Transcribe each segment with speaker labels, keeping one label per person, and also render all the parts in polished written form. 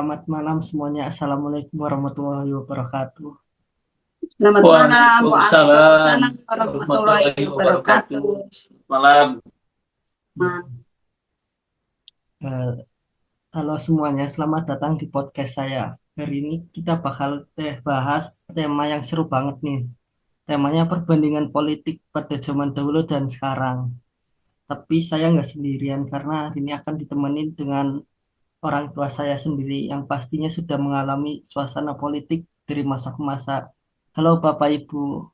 Speaker 1: Selamat malam semuanya. Assalamualaikum warahmatullahi wabarakatuh.
Speaker 2: Selamat malam,
Speaker 3: Waalaikumsalam
Speaker 2: Waalaikumsalam warahmatullahi
Speaker 3: warahmatullahi wabarakatuh.
Speaker 2: wabarakatuh.
Speaker 3: Malam.
Speaker 1: Eh, Halo semuanya, selamat datang di podcast saya. Hari ini kita bakal bahas tema yang seru banget nih. Temanya perbandingan politik pada zaman dahulu dan sekarang. Tapi saya nggak sendirian karena hari ini akan ditemenin dengan orang tua saya sendiri yang pastinya sudah mengalami suasana politik dari masa ke masa. Halo Bapak Ibu,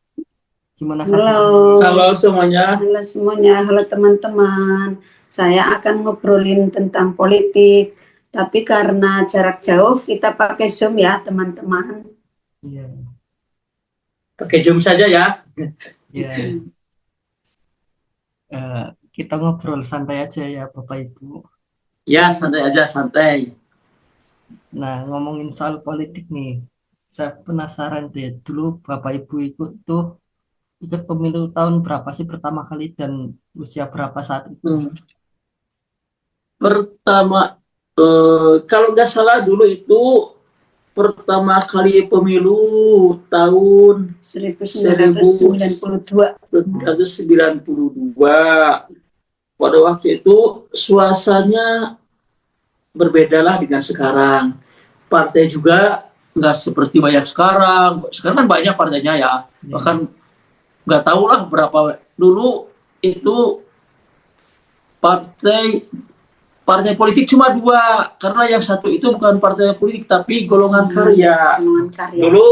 Speaker 1: gimana
Speaker 2: Halo,
Speaker 1: kabar?
Speaker 3: Halo semuanya.
Speaker 2: halo semuanya, halo teman-teman. Saya akan ngobrolin tentang politik, tapi karena jarak jauh kita pakai Zoom ya teman-teman.
Speaker 1: Iya,
Speaker 3: Pakai Zoom saja ya.
Speaker 1: iya. Eh, kita ngobrol santai aja ya Bapak Ibu.
Speaker 3: Ya, santai aja, santai.
Speaker 1: Nah, ngomongin soal politik nih, saya penasaran deh. Dulu Bapak Ibu ikut pemilu tahun berapa sih pertama kali dan usia berapa saat itu?
Speaker 3: Pertama, kalau nggak salah dulu itu pertama kali pemilu tahun
Speaker 2: 1992.
Speaker 3: 1992. Pada waktu itu suasananya berbedalah dengan sekarang. Partai juga nggak seperti banyak sekarang. Sekarang kan banyak partainya ya. Bahkan nggak tahu lah berapa. Dulu itu partai partai politik cuma dua, karena yang satu itu bukan partai politik tapi golongan karya.
Speaker 2: Golongan karya.
Speaker 3: Dulu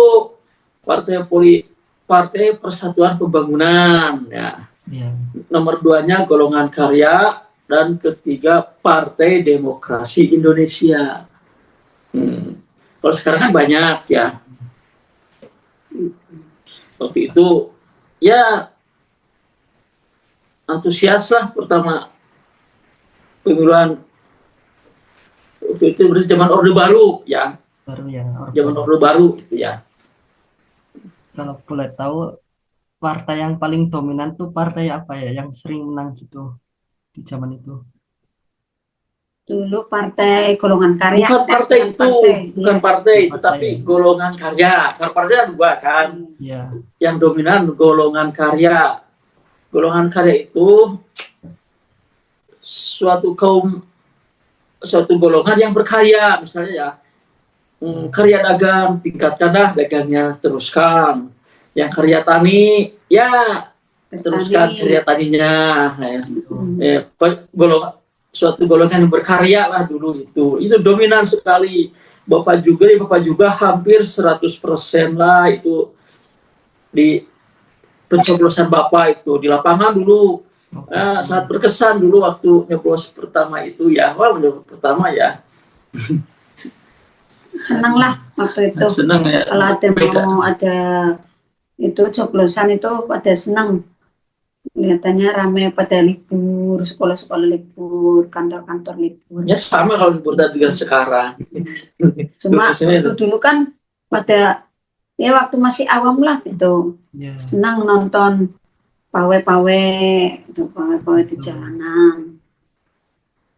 Speaker 3: partai Persatuan Pembangunan ya.
Speaker 1: Iya.
Speaker 3: Nomor duanya golongan karya, dan ketiga Partai Demokrasi Indonesia. Kalau sekarang kan banyak ya. Waktu itu ya antusias lah pertama pemilihan. Waktu itu zaman Orde Baru ya.
Speaker 1: Baru ya.
Speaker 3: Zaman Orde Baru itu ya.
Speaker 1: Kalau boleh tahu, partai yang paling dominan tuh partai apa ya yang sering menang gitu di zaman itu?
Speaker 2: Dulu partai golongan karya.
Speaker 3: Bukan partai itu, bukan
Speaker 2: ya.
Speaker 3: partai itu,
Speaker 1: Partai.
Speaker 3: tapi golongan karya. Karena partai ada dua kan.
Speaker 1: Iya.
Speaker 3: Yang dominan golongan karya. Golongan karya itu suatu golongan yang berkarya, misalnya ya. Karya dagang, tingkatkanlah dagangnya, teruskan. Yang karya tani, ya teruskan karya taninya. Suatu golongan yang berkarya lah dulu itu dominan sekali. Bapak juga hampir 100% lah itu di pencoblosan Bapak itu di lapangan dulu. Sangat berkesan dulu waktu nyoblos pertama itu ya. Wah, nyoblos pertama ya.
Speaker 2: Senang lah waktu itu.
Speaker 3: Senang ya.
Speaker 2: Kalau ada itu coblosan itu pada senang. Kelihatannya ramai pada libur, sekolah-sekolah libur, kantor-kantor libur.
Speaker 3: Ya sama kalau libur dengan sekarang.
Speaker 2: Cuma waktu dulu kan pada ya waktu masih awam lah gitu.
Speaker 1: Yeah.
Speaker 2: Senang nonton pawai-pawai di jalanan.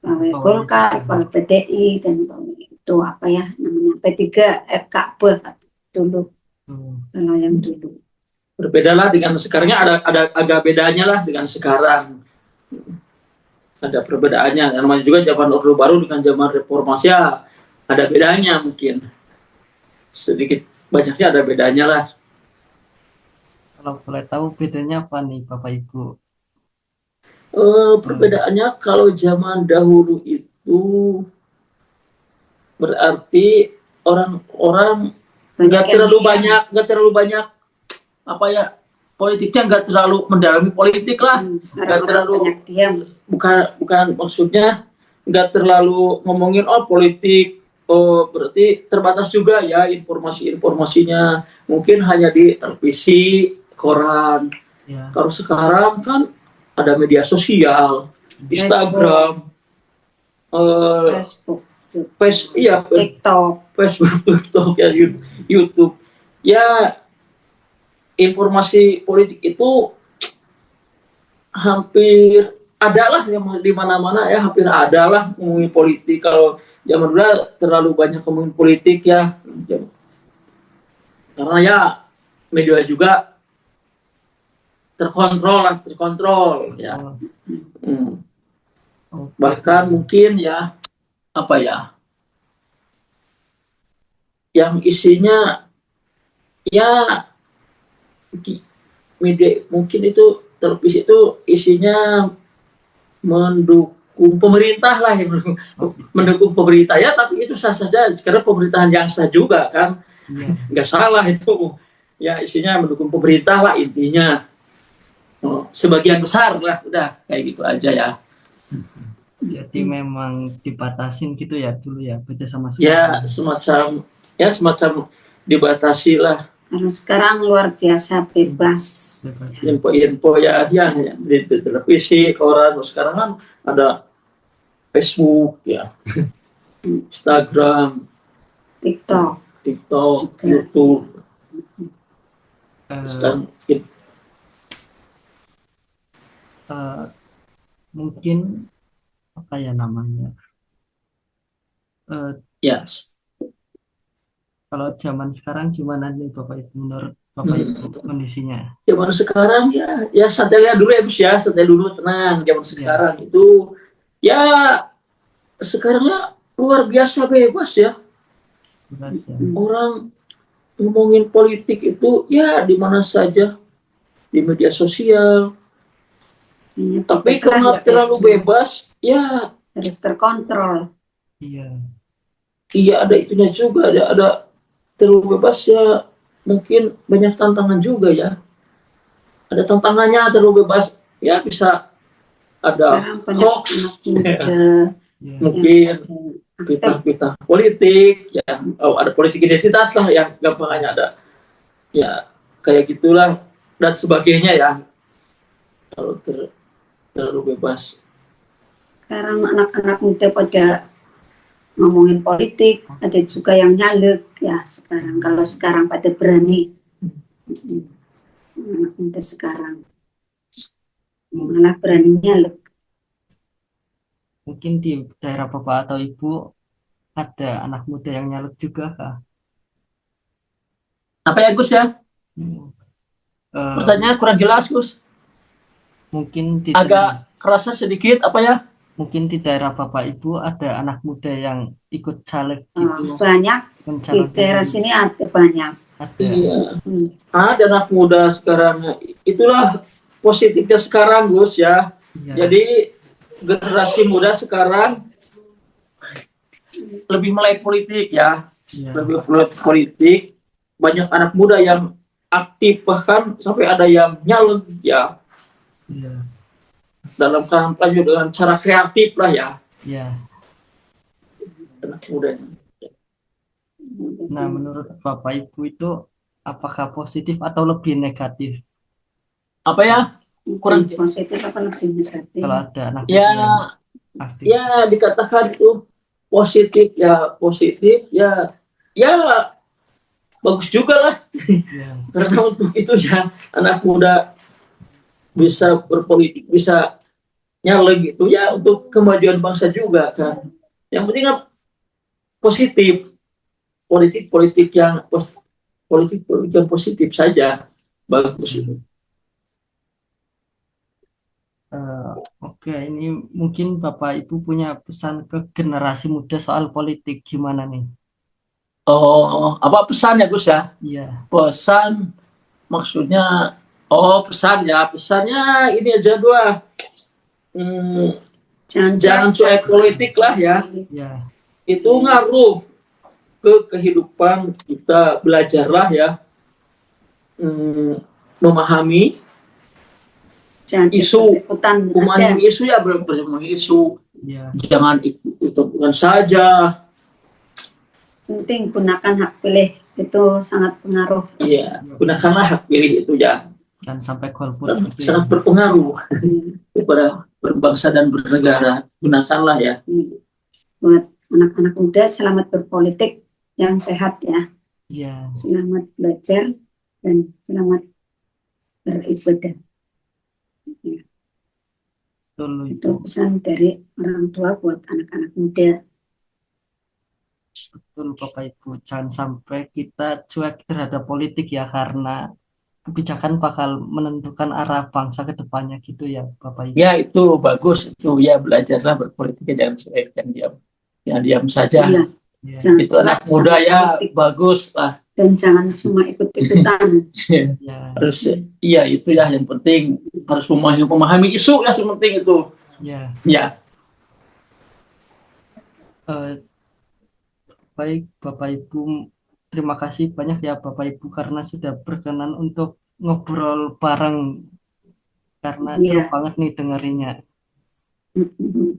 Speaker 2: Pawai Golkar, pawai PDI, dan pawai itu apa ya namanya P3 FKB dulu. Kalau yang dulu.
Speaker 3: Berbedalah dengan sekarangnya, ada agak bedanya lah dengan sekarang. Ada perbedaannya. Namanya juga zaman Orde Baru dengan zaman reformasi ya, ada bedanya mungkin. Sedikit banyaknya ada bedanya lah.
Speaker 1: Kalau boleh tahu bedanya apa nih Bapak Ibu?
Speaker 3: Perbedaannya kalau zaman dahulu itu berarti orang-orang nggak terlalu banyak apa ya, politiknya nggak terlalu mendalami politik lah, nggak terlalu
Speaker 2: banyak diam.
Speaker 3: bukan maksudnya nggak terlalu ngomongin politik. Berarti terbatas juga ya informasinya, mungkin hanya di televisi, koran. Ya. Kalau sekarang kan ada media sosial, Instagram, TikTok ya, YouTube ya. Informasi politik itu hampir ada lah yang di mana-mana ya, hampir ada lah ngomongin politik. Kalau zaman dulu terlalu banyak ngomongin politik ya, karena ya media juga terkontrol ya.
Speaker 1: Oh,
Speaker 3: Hmm.
Speaker 1: oke.
Speaker 3: Bahkan mungkin ya apa ya, yang isinya ya media mungkin itu televisi itu isinya mendukung pemerintah lah ya,
Speaker 1: Oh, iya.
Speaker 3: mendukung pemerintah ya, tapi itu sah saja karena pemerintahan yang sah juga kan,
Speaker 1: Iya.
Speaker 3: nggak salah itu ya, isinya mendukung pemerintah lah intinya. Sebagian besar lah, udah kayak gitu aja ya.
Speaker 1: Jadi memang dibatasin gitu ya dulu ya, beda sama
Speaker 3: Ya
Speaker 1: sekarang.
Speaker 3: semacam dibatasi lah
Speaker 2: Kalau sekarang luar biasa bebas.
Speaker 1: Bebas ya.
Speaker 3: info-info ya, di televisi, koran. Sekarang kan ada Facebook ya, Instagram,
Speaker 2: TikTok
Speaker 3: TikTok,
Speaker 2: juga.
Speaker 3: YouTube.
Speaker 1: Eh,
Speaker 3: Sekarang
Speaker 1: eh, mungkin apa ya namanya? Eh,
Speaker 3: ya,
Speaker 1: kalau zaman sekarang gimana nih Bapak Ibu, menurut Bapak Ibu kondisinya?
Speaker 3: zaman sekarang ya santai dulu ya Gus ya, santai dulu, tenang. Zaman
Speaker 1: Ya,
Speaker 3: sekarang itu ya, sekarangnya luar biasa bebas ya.
Speaker 1: bebas ya.
Speaker 3: Orang ngomongin politik itu ya di mana saja, di media sosial.
Speaker 2: Ini
Speaker 3: Tapi
Speaker 2: bebas lah
Speaker 3: karena
Speaker 2: ya,
Speaker 3: terlalu
Speaker 2: kayak
Speaker 3: bebas ya,
Speaker 2: harus terkontrol.
Speaker 1: Iya,
Speaker 3: iya ada itunya juga, ada terlalu bebas ya, mungkin banyak tantangan juga ya. Ada tantangannya terlalu bebas ya, bisa ada
Speaker 2: Sekarang banyak
Speaker 3: hoax
Speaker 2: anak muda
Speaker 1: iya,
Speaker 2: yang
Speaker 3: mungkin
Speaker 2: aktif.
Speaker 3: fitnah-fitnah politik ya. Ada politik identitas lah ya, gampangnya ada ya, kayak gitulah dan sebagainya ya, kalau terlalu bebas.
Speaker 2: Sekarang anak-anak muda pada ngomongin politik, ada juga yang nyalek ya sekarang. Kalau sekarang pada berani, anak muda sekarang malah berani nyalek.
Speaker 1: mungkin di daerah Bapak atau Ibu ada anak muda yang nyalek juga kah?
Speaker 3: Apa ya Gus ya,
Speaker 1: Hmm. Eh,
Speaker 3: pertanyaan kurang jelas Gus,
Speaker 1: mungkin di daerah,
Speaker 3: agak kerasan sedikit apa ya.
Speaker 1: mungkin di daerah Bapak Ibu ada anak muda yang ikut caleg gitu,
Speaker 2: Banyak di
Speaker 1: mencalonkan
Speaker 2: daerah
Speaker 1: diri.
Speaker 2: sini ada banyak.
Speaker 1: Ada.
Speaker 3: Iya,
Speaker 2: Hmm.
Speaker 3: ada anak muda sekarang, itulah positifnya sekarang Gus ya.
Speaker 1: Iya,
Speaker 3: Jadi generasi muda sekarang lebih melek politik ya,
Speaker 1: iya,
Speaker 3: lebih melek politik. Banyak anak muda yang aktif, bahkan sampai ada yang nyalon ya,
Speaker 1: iya,
Speaker 3: dalam kampanye dengan cara kreatif lah ya,
Speaker 1: iya.
Speaker 3: anak muda.
Speaker 1: Nah, menurut Bapak Ibu itu apakah positif atau lebih negatif
Speaker 3: Apa ya, kurang
Speaker 2: Lebih positif apa lebih negatif?
Speaker 1: kalau ada anak
Speaker 3: ya,
Speaker 1: muda yang aktif?
Speaker 3: dikatakan itu positif ya, ya bagus juga lah.
Speaker 1: Iya,
Speaker 3: Karena untuk itu ya, anak muda bisa berpolitik, bisa nyalek gitu ya, untuk kemajuan bangsa juga kan. Yang penting kan positif, politik yang positif saja, bagus itu.
Speaker 1: Eh, oke, ini mungkin Bapak Ibu punya pesan ke generasi muda soal politik gimana nih?
Speaker 3: Oh, apa pesan ya Gus ya?
Speaker 1: Iya,
Speaker 3: Pesan maksudnya, oh pesan ya, pesannya ini aja dua. Jangan cuek politik lah ya,
Speaker 1: iya,
Speaker 3: itu ngaruh ke kehidupan kita. Belajarlah ya, memahami
Speaker 2: Jangan
Speaker 3: isu,
Speaker 2: ikutan aja.
Speaker 3: memahami isu ya, memahami isu,
Speaker 1: iya,
Speaker 3: jangan ikut saja.
Speaker 2: Penting gunakan hak pilih, itu sangat pengaruh.
Speaker 3: Iya, gunakanlah hak pilih itu ya,
Speaker 1: dan sampai golput
Speaker 3: dan
Speaker 1: gitu ya.
Speaker 3: sangat berpengaruh kepada berbangsa dan bernegara. Gunakanlah ya.
Speaker 2: Buat anak-anak muda, selamat berpolitik yang sehat ya.
Speaker 1: Iya,
Speaker 2: Selamat belajar dan selamat beribadah.
Speaker 1: betul
Speaker 2: Itu pesan dari orang tua buat anak-anak muda.
Speaker 1: betul Bapak Ibu. Jangan sampai kita cuek terhadap politik ya, karena kebijakan bakal menentukan arah bangsa ke depannya gitu ya Bapak Ibu.
Speaker 3: Ya itu bagus itu ya, belajarlah berpolitik, jangan cuek, jangan diam saja.
Speaker 2: Iya,
Speaker 1: Ya,
Speaker 2: jangan
Speaker 3: Itu
Speaker 2: cuek
Speaker 3: anak
Speaker 2: sama
Speaker 3: muda ya
Speaker 2: politik
Speaker 3: bagus lah.
Speaker 2: dan jangan cuma ikut-ikutan.
Speaker 1: ya,
Speaker 3: Harus iya itu ya yang penting, harus memahami isu yang penting itu.
Speaker 1: ya.
Speaker 3: Ya,
Speaker 1: Eh, Baik Bapak Ibu, terima kasih banyak ya Bapak Ibu karena sudah berkenan untuk ngobrol bareng, karena seru
Speaker 2: Iya,
Speaker 1: banget nih dengerinnya.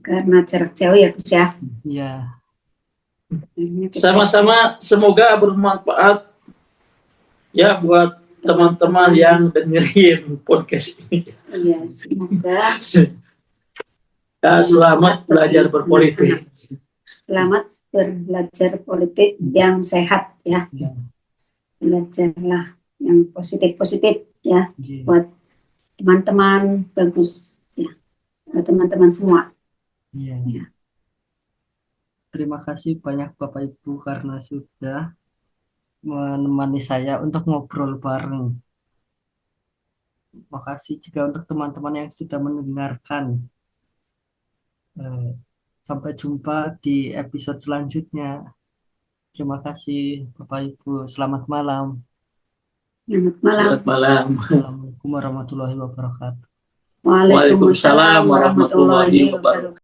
Speaker 2: karena jarak jauh ya Gus ya.
Speaker 1: Ya,
Speaker 2: Akhirnya kita
Speaker 3: sama-sama, semoga bermanfaat ya buat teman-teman yang dengerin podcast ini.
Speaker 2: ya semoga
Speaker 3: Ya, selamat belajar berpolitik.
Speaker 2: selamat belajar politik yang sehat ya.
Speaker 1: ya,
Speaker 2: Belajarlah yang positif-positif ya
Speaker 1: ya.
Speaker 2: buat teman-teman, bagus ya buat teman-teman semua.
Speaker 1: Ya.
Speaker 2: Ya.
Speaker 1: Terima kasih banyak Bapak Ibu karena sudah menemani saya untuk ngobrol bareng. Makasih juga untuk teman-teman yang sudah mendengarkan. Eh, Sampai jumpa di episode selanjutnya. Terima kasih Bapak Ibu. Selamat malam.
Speaker 2: Selamat malam.
Speaker 3: Selamat malam.
Speaker 1: Assalamualaikum warahmatullahi wabarakatuh.
Speaker 2: Waalaikumsalam
Speaker 3: Waalaikumsalam warahmatullahi
Speaker 2: warahmatullahi
Speaker 3: wabarakatuh.
Speaker 2: wabarakatuh.